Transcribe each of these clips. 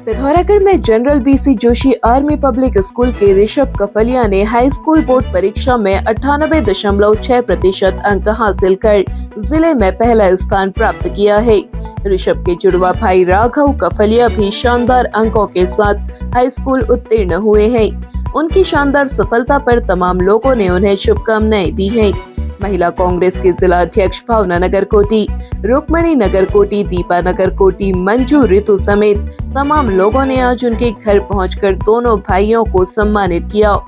पिथौरागढ़ में general BC Joshi army public school के ऋषभ कफलिया ने हाई स्कूल बोर्ड परीक्षा में 98.6% अंक हासिल कर जिले में पहला स्थान प्राप्त किया है। ऋषभ के जुड़वा भाई राघव कफलिया भी शानदार अंकों के साथ हाई स्कूल उत्तीर्ण हुए हैं। उनकी शानदार सफलता पर तमाम लोगों ने उन्हें शुभकामनाएं दी हैं। महिला कांग्रेस के जिला अध्यक्ष भावना नगर कोटी, रुक्मणी नगर कोटी, दीपा नगर कोटी, मंजू, ऋतु समेत तमाम लोगों ने आज उनके घर पहुंचकर दोनों भाइयों को सम्मानित किया।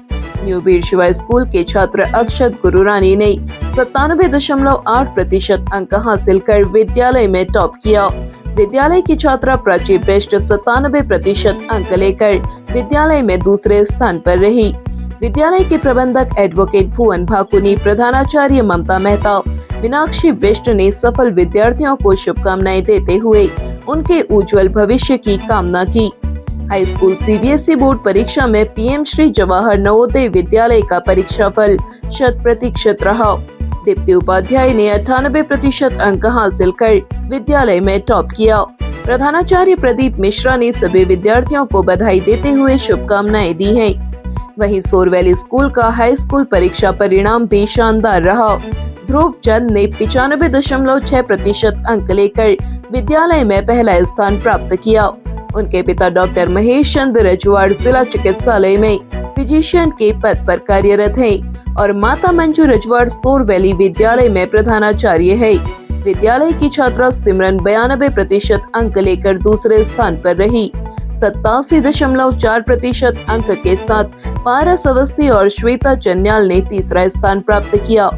न्यू बीर शिवा स्कूल के छात्र अक्षत गुरुरानी ने 97.8% अंक हासिल कर विद्यालय में टॉप किया। विद्यालय की छात्रा प्राची बेस्ट 97% अंक लेकर विद्यालय में दूसरे स्थान पर रही। विद्यालय के प्रबंधक एडवोकेट भुवन भाकुनी, प्रधानाचार्य ममता मेहता, मीनाक्षी बेस्ट ने सफल विद्यार्थियों को शुभकामनाएं देते हुए उनके उज्जवल भविष्य की कामना की। हाई स्कूल सीबीएसई बोर्ड परीक्षा में पीएम श्री जवाहर नवोदय विद्यालय का परीक्षाफल 100% रहा। दीप्ति उपाध्याय ने 98% अंक हासिल कर विद्यालय में टॉप किया। प्रधानाचार्य प्रदीप मिश्रा ने सभी विद्यार्थियों को बधाई देते हुए शुभकामनाएं दी हैं। वहीं सोरवैली स्कूल का हाई स्कूल परीक्षा परिणाम भी शानदार रहा। ध्रुव चंद ने 95.6% अंक लेकर विद्यालय में पहला स्थान प्राप्त किया। उनके पिता डॉक्टर महेश चंद्र रजवाड़ जिला चिकित्सालय में फिजिशियन के पद पर कार्यरत हैं और माता मंजू रजवाड़ सोरवैली विद्यालय में प्रधानाचार्य है। विद्यालय की छात्रा सिमरन 92% अंक लेकर दूसरे स्थान पर रही। 87.4% अंक के साथ पारस अवस्थी और श्वेता चन्याल ने तीसरा स्थान प्राप्त किया।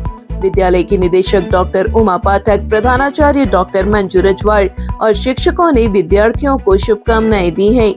विद्यालय की निदेशक डॉक्टर उमा पाठक, प्रधानाचार्य डॉक्टर मंजू रजवाड़ और शिक्षकों ने विद्यार्थियों को शुभकामनाएं दी हैं।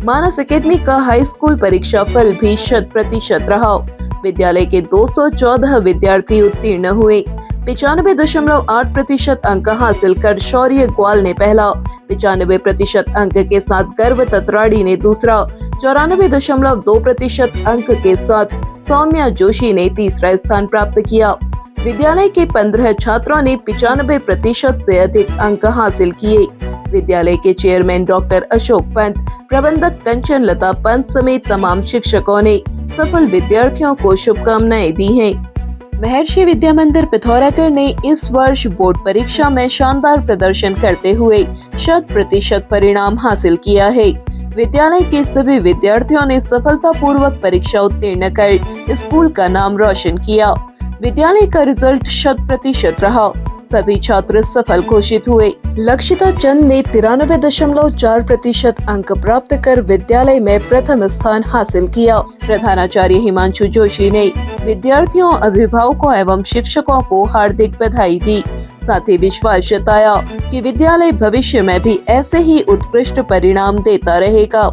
मानस एकेडमी का हाई स्कूल परीक्षा फल भी 100% रहा। विद्यालय के 214 विद्यार्थी उत्तीर्ण हुए। 95.8% अंक हासिल कर शौर्य ग्वाल ने पहला, 95% अंक के साथ गर्व ततराड़ी ने दूसरा, 94.2% अंक के साथ सौम्या जोशी ने तीसरा स्थान प्राप्त किया। विद्यालय के 15 छात्रों ने 95% से अधिक अंक हासिल किए। विद्यालय के चेयरमैन डॉक्टर अशोक पंत, प्रबंधक कंचन लता पंत समेत तमाम शिक्षकों ने सफल विद्यार्थियों को शुभकामनाएं दी हैं। महर्षि विद्या मंदिर पिथौरागढ़ ने इस वर्ष बोर्ड परीक्षा में शानदार प्रदर्शन करते हुए 100% परिणाम हासिल किया है। विद्यालय के सभी विद्यार्थियों ने सफलतापूर्वक परीक्षा उत्तीर्ण कर स्कूल का नाम रोशन किया। विद्यालय का रिजल्ट 100% रहा। सभी छात्र सफल घोषित हुए। लक्षिता चंद ने 93.4% अंक प्राप्त कर विद्यालय में प्रथम स्थान हासिल किया। प्रधानाचार्य हिमांशु जोशी ने विद्यार्थियों, अभिभावकों एवं शिक्षकों को हार्दिक बधाई दी। साथ ही विश्वास जताया कि विद्यालय भविष्य में भी ऐसे ही उत्कृष्ट परिणाम देता रहेगा।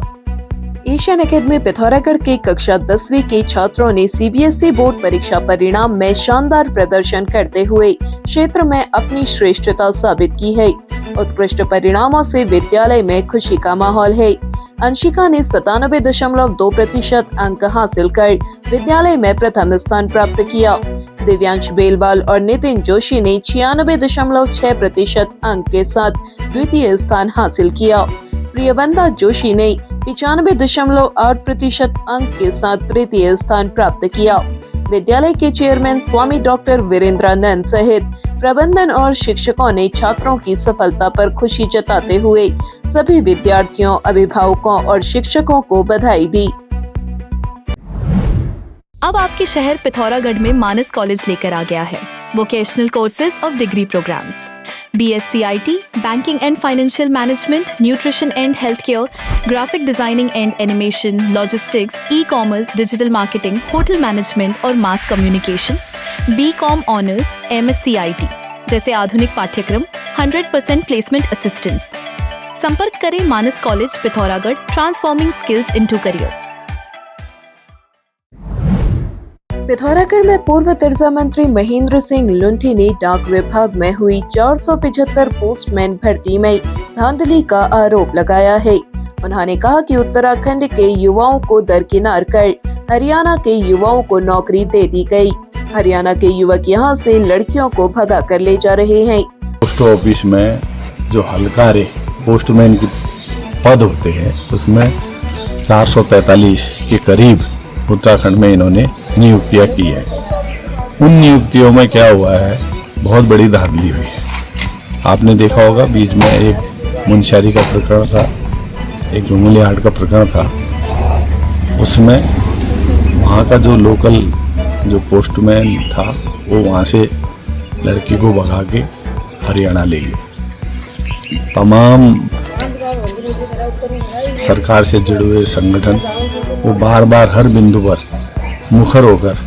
एशियन एकेडमी पिथौरागढ़ के कक्षा 10वीं के छात्रों ने सीबीएसई बोर्ड परीक्षा परिणाम में शानदार प्रदर्शन करते हुए क्षेत्र में अपनी श्रेष्ठता साबित की है। उत्कृष्ट परिणामों से विद्यालय में खुशी का माहौल है। अंशिका ने 97.2% अंक हासिल कर विद्यालय में प्रथम स्थान प्राप्त किया। दिव्यांश बेलवाल और नितिन जोशी ने 96.6% अंक के साथ द्वितीय स्थान हासिल किया। प्रियवंदा जोशी ने 95.8% अंक के साथ तृतीय स्थान प्राप्त किया। विद्यालय के चेयरमैन स्वामी डॉक्टर वीरेंद्रानंद सहित प्रबंधन और शिक्षकों ने छात्रों की सफलता पर खुशी जताते हुए सभी विद्यार्थियों, अभिभावकों और शिक्षकों को बधाई दी। अब आपके शहर पिथौरागढ़ में मानस कॉलेज लेकर आ गया है vocational courses of degree programmes, BSc IT, Banking and Financial Management, Nutrition and Healthcare, Graphic Designing and Animation, Logistics, E-commerce, Digital Marketing, Hotel Management और Mass Communication, BCom Honors, MSc IT जैसे आधुनिक पाठ्यक्रम, 100% Placement Assistance। संपर्क करें Manas college Pithoragarh, transforming skills into career. Pithoragarh में पूर्व ऊर्जा मंत्री महेंद्र सिंह लुंठी ने डाक विभाग में हुई 475 पोस्टमैन भर्ती में धांधली का आरोप लगाया है। उन्होंने कहा कि उत्तराखंड के युवाओं को दरकिनार कर हरियाणा के युवाओं को नौकरी दे दी गई। हरियाणा के युवक यहां से लड़कियों को भगा कर ले जा रहे हैं। पोस्ट ऑफिस में जो हल्का रे पोस्टमैन की पद होते हैं उसमें 443 के करीब उत्तराखंड में इन्होंने नियुक्तियां की है। उन नियुक्तियों में क्या हुआ है, बहुत बड़ी धांधली हुई है। आपने देखा होगा बीच में एक मुंशियारी का प्रकरण था, एक घुंगली हाट का प्रकरण था। उसमें वहाँ का जो लोकल जो पोस्टमैन था वो वहाँ से लड़की को भगा के हरियाणा ले गए। तमाम सरकार से जुड़े हुए संगठन वो बार बार हर बिंदु पर मुखर होकर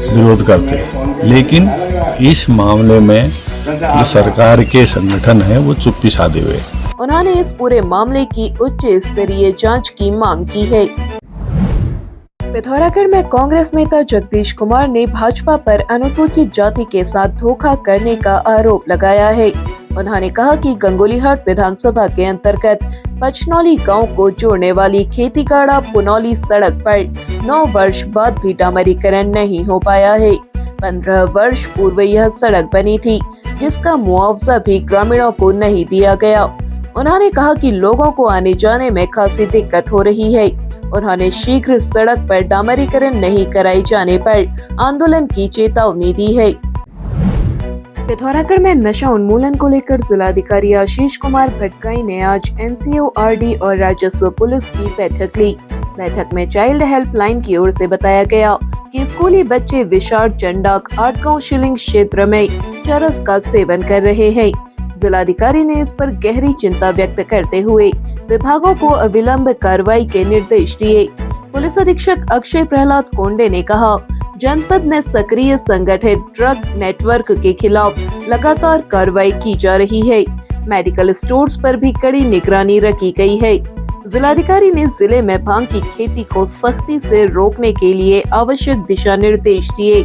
विरोध करते हैं, लेकिन इस मामले में जो सरकार के संगठन है वो चुप्पी साधे हुए। उन्होंने इस पूरे मामले की उच्च स्तरीय जांच की मांग की है। पिथौरागढ़ में कांग्रेस नेता जगदीश कुमार ने भाजपा पर अनुसूचित जाति के साथ धोखा करने का आरोप लगाया है। उन्होंने कहा कि गंगोलीहाट विधानसभा के अंतर्गत पचनौली गांव को जोड़ने वाली खेतीगाड़ा पुनौली सड़क पर 9 वर्ष बाद भी डामरीकरण नहीं हो पाया है। 15 वर्ष पूर्व यह सड़क बनी थी, जिसका मुआवजा भी ग्रामीणों को नहीं दिया गया। उन्होंने कहा कि लोगों को आने जाने में खासी दिक्कत हो रही है। उन्होंने शीघ्र सड़क पर डामरीकरण नहीं कराए जाने पर आंदोलन की चेतावनी दी है। पिथौरागढ़ में नशा उन्मूलन को लेकर जिलाधिकारी आशीष कुमार भटगाई ने आज एनसीओ, आरडी और राजस्व पुलिस की बैठक ली। बैठक में चाइल्ड हेल्पलाइन की ओर से बताया गया कि स्कूली बच्चे विशाल चंडाक 8 गांव शिलिंग क्षेत्र में चरस का सेवन कर रहे हैं। जिलाधिकारी ने इस पर गहरी चिंता व्यक्त करते हुए विभागों को अविलंब कार्रवाई के निर्देश दिए। पुलिस अधीक्षक अक्षय प्रहलाद कोंडे ने कहा, जनपद में सक्रिय संगठित ड्रग नेटवर्क के खिलाफ लगातार कार्रवाई की जा रही है। मेडिकल स्टोर्स पर भी कड़ी निगरानी रखी गई है। जिलाधिकारी ने जिले में भांग की खेती को सख्ती से रोकने के लिए आवश्यक दिशा निर्देश दिए।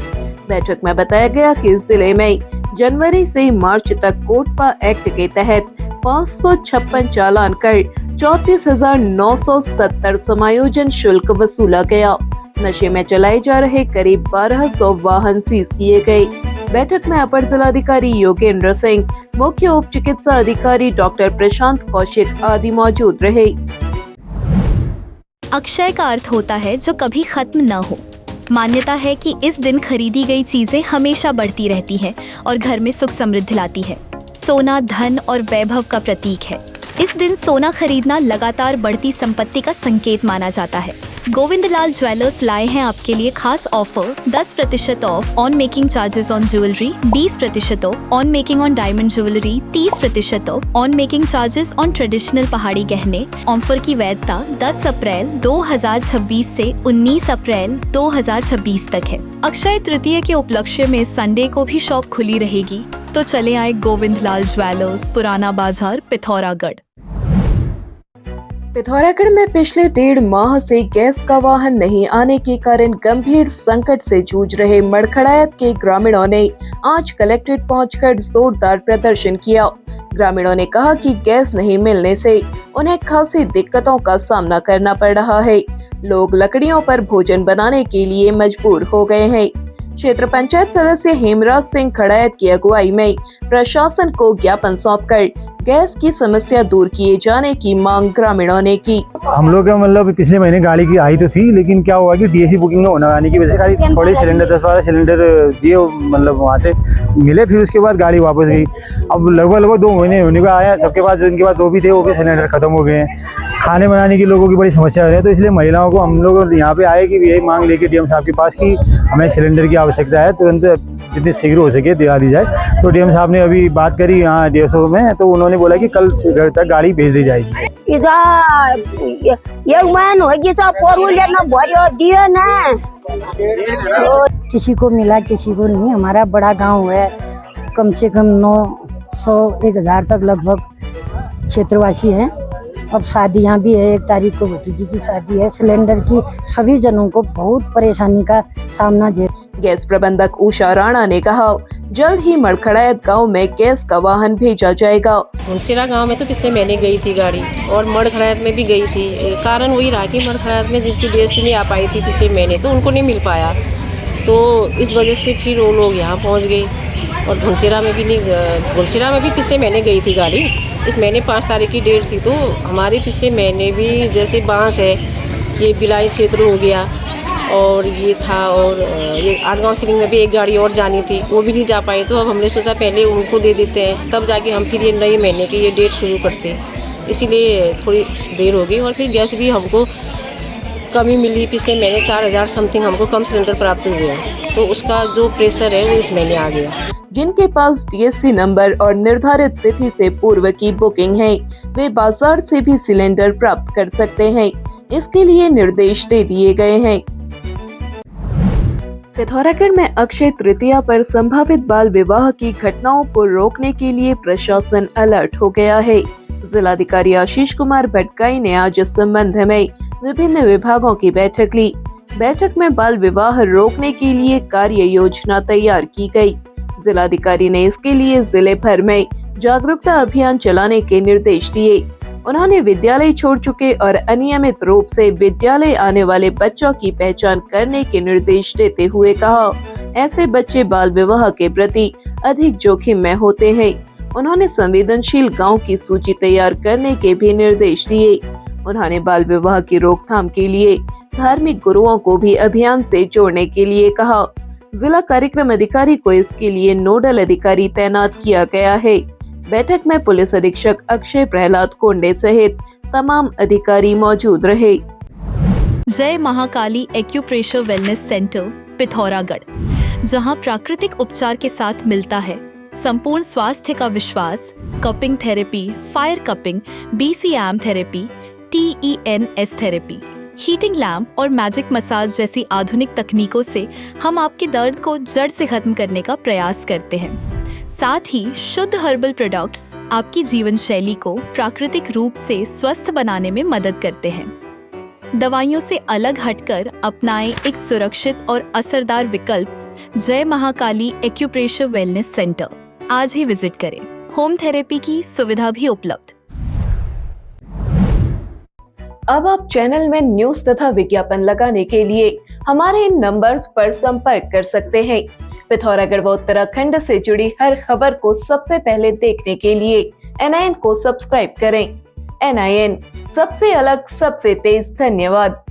बैठक में बताया गया कि जिले में जनवरी से मार्च तक कोटपा एक्ट के तहत 556 चालान कर 34,970 समायोजन शुल्क वसूला गया। नशे में चलाए जा रहे करीब 1200 वाहन सीज किए गए। बैठक में अपर जिलाधिकारी योगेंद्र सिंह, मुख्य उप चिकित्सा अधिकारी डॉक्टर प्रशांत कौशिक आदि मौजूद रहे। अक्षय का अर्थ होता है जो कभी खत्म न हो। मान्यता है कि इस दिन खरीदी गई चीजें हमेशा बढ़ती रहती हैं और घर में सुख समृद्धि लाती है। सोना धन और वैभव का प्रतीक है। इस दिन सोना खरीदना लगातार बढ़ती संपत्ति का संकेत माना जाता है। गोविंदलाल ज्वेलर्स लाए हैं आपके लिए खास offer 10% of on making charges on jewellery, 20% of on making on diamond jewellery, 30% of on making charges on traditional पहाड़ी गहने। ऑफर की वैधता 10 अप्रैल 2026 से 19 अप्रैल 2026 तक है। अक्षय तृतीया के उपलक्ष्य में संडे को भी शॉप खुली रहेगी, तो चले आए गोविंदलाल ज्वेलर्स, पुराना बाजार, पिथौरागढ़। पिथौरागढ़ में पिछले 1.5 माह से गैस का वाहन नहीं आने के कारण गंभीर संकट से जूझ रहे मड़खड़ायत के ग्रामीणों ने आज कलेक्ट्रेट पहुंचकर जोरदार प्रदर्शन किया। ग्रामीणों ने कहा कि गैस नहीं मिलने से उन्हें खासी दिक्कतों का सामना करना पड़ रहा है। लोग लकड़ियों पर भोजन बनाने के लिए मजबूर हो गए हैं। क्षेत्र पंचायत सदस्य हेमराज सिंह खड़ायत की अगुवाई में प्रशासन को ज्ञापन सौंपकर गैस की समस्या दूर किए जाने की मांग ग्रामीणों ने की। हम लोग मतलब पिछले महीने गाड़ी की आई तो थी, लेकिन क्या हुआ कि डीएसी बुकिंग में होना आने की वजह से खाली थोड़े सिलेंडर 10-12 सिलेंडर दिए, मतलब वहाँ से मिले, फिर उसके बाद गाड़ी वापस गई। अब लगभग 2 महीने होने को आया, सबके पास जिनके पास 2 भी थे वो भी सिलेंडर खत्म हो गए हैं। खाने बनाने की लोगों की बड़ी समस्या हो रही है, तो इसलिए महिलाओं को हम लोग यहाँ पे आए कि यही मांग लेके डीएम साहब के पास कि हमें सिलेंडर की आवश्यकता है, तुरंत जितनी शीघ्र हो सके दिला दी जाए। तो डीएम साहब ने अभी बात करी यहाँ डीएसओ में, तो उन्होंने बोला कि कल घर तक गाड़ी भेज दी जाएगी। किसी को मिला किसी को नहीं। हमारा बड़ा गांव है, कम से कम 900-1000 तक लगभग क्षेत्रवासी हैं। अब शादियां भी है, 1 तारीख को भतीजी की शादी है। सिलेंडर की सभी जनों को बहुत परेशानी का सामना गैस प्रबंधक उषा राणा ने कहा, जल्द ही मड़खड़ायत गांव में गैस का वाहन भेजा जाएगा। घुनसिरा गांव में तो पिछले महीने गई थी गाड़ी, और मड़खड़ायत में भी गई थी। कारण वही रहा कि मड़खड़ायत में जिसकी डीएससी नहीं आ पाई थी पिछले महीने, तो उनको नहीं मिल पाया, तो इस वजह से फिर वो लोग यहाँ पहुँच गए। और घुनसिरा में भी पिछले महीने गई थी गाड़ी, इस महीने 5 तारीख की डेट थी, तो हमारे पिछले महीने भी जैसे बांस है, ये बिलाई क्षेत्र हो गया और ये था, और ये आठगांव सिलिंग में भी एक गाड़ी और जानी थी, वो भी नहीं जा पाई। तो अब हमने सोचा पहले उनको दे देते हैं, तब जाके हम फिर ये नए महीने की ये डेट शुरू करते हैं। इसीलिए थोड़ी देर हो गई। और फिर गैस भी हमको कमी मिली, पिछले महीने 4000 समथिंग हमको कम सिलेंडर प्राप्त हुए हैं, तो उसका जो प्रेशर है वो इस महीने आ गया। जिनके पास DSC नंबर और निर्धारित तिथि से पूर्व की बुकिंग है, वे बाजार से भी सिलेंडर प्राप्त कर सकते हैं। इसके लिए निर्देश दे दिए गए हैं। पिथौरागढ़ में अक्षय तृतीया पर संभावित बाल विवाह की घटनाओं को रोकने के लिए प्रशासन अलर्ट हो गया है। जिलाधिकारी आशीष कुमार भटगाई ने आज इस संबंध में विभिन्न विभागों की बैठक ली। बैठक में बाल विवाह रोकने के लिए कार्य योजना तैयार की गई। जिलाधिकारी ने इसके लिए जिले भर में जागरूकता अभियान चलाने के निर्देश दिए। उन्होंने विद्यालय छोड़ चुके और अनियमित रूप से विद्यालय आने वाले बच्चों की पहचान करने के निर्देश देते हुए कहा, ऐसे बच्चे बाल विवाह के प्रति अधिक जोखिम में होते हैं। उन्होंने संवेदनशील गांव की सूची तैयार करने के भी निर्देश दिए। उन्होंने बाल विवाह की रोकथाम के लिए धार्मिक गुरुओं को भी अभियान से जोड़ने के लिए कहा। जिला कार्यक्रम अधिकारी को इसके लिए नोडल अधिकारी तैनात किया गया है। बैठक में पुलिस अधीक्षक अक्षय प्रहलाद कोंडे सहित तमाम अधिकारी मौजूद रहे। जय Mahakali acupressure wellness centre Pithoragarh, जहां प्राकृतिक उपचार के साथ मिलता है संपूर्ण स्वास्थ्य का विश्वास। Cupping therapy, fire cupping, BCM therapy, TENS therapy, heating lamp और मैजिक मसाज जैसी आधुनिक तकनीकों से हम आपके दर्द को जड़ से खत्म करने का प्रयास करते हैं। साथ ही शुद्ध हर्बल प्रोडक्ट्स आपकी जीवन शैली को प्राकृतिक रूप से स्वस्थ बनाने में मदद करते हैं। दवाइयों से अलग हटकर अपनाएं एक सुरक्षित और असरदार विकल्प, जय महाकाली एक्यूप्रेशर वेलनेस सेंटर। आज ही विजिट करें। होम थेरेपी की सुविधा भी उपलब्ध। अब आप चैनल में न्यूज तथा विज्ञापन लगाने के लिए हमारे इन नंबर्स पर संपर्क कर सकते हैं। पिथौरागढ़ व उत्तराखंड से जुड़ी हर खबर को सबसे पहले देखने के लिए NIN को सब्सक्राइब करें। NIN, सबसे अलग, सबसे तेज। धन्यवाद।